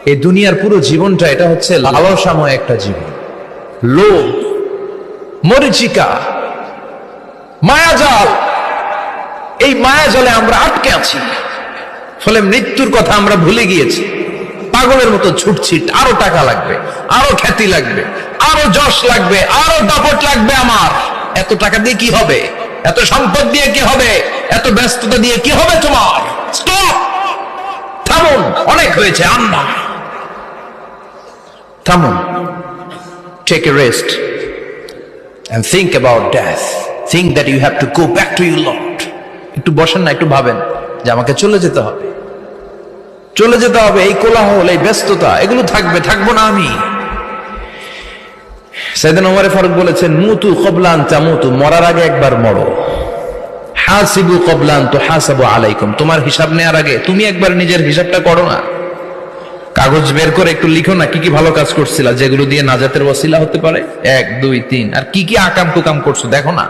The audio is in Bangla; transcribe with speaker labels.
Speaker 1: এই দুনিয়ার পুরো জীবনটা এটা হচ্ছে লালসাময় একটা জীবন, লোভ, মরিচিকা, মায়াজাল। এই মায়াজালে আমরা আটকে আছি, ফলে মৃত্যুর কথা আমরা ভুলে গিয়েছি। পাগলের মতো ছুটছি, আরো টাকা লাগবে, আরো খ্যাতি লাগবে, আরো যশ লাগবে, আরো দাপট লাগবে। আমার এত টাকা দিয়ে কি হবে? এত সম্পদ দিয়ে কি হবে? এত ব্যস্ততা দিয়ে কি হবে? তোমার স্টপ, থামুন, অনেক হয়েছে। আন্না, থামুন, take a rest and think about death. Think that you have to go back to your Lord. একটু বসেন না, একটু ভাবেন যে আমাকে চলে যেতে হবে, চলে যেতে হবে। এই কোলাহল, এই ব্যস্ততা, এগুলো থাকবে, থাকবো না আমি। সাইয়েদনা ওমর ফারুক বলেছেন, মুতু ক্বাবলা আন তামুতু, মরার আগে একবার মরো। হাসিবু ক্বাবলা আন তুহাসাবু আলাইকুম, তোমার হিসাব নেওয়ার আগে তুমি একবার নিজের হিসাবটা করো না। কাগজ বের করে একটু লিখো না, কি কি ভালো কাজ করছিলা, যেগুলো দিয়ে নাজাতের ওসিলা হতে পারে। 1 2 3, আর কি কি আকাম কুকাম করছো দেখো না।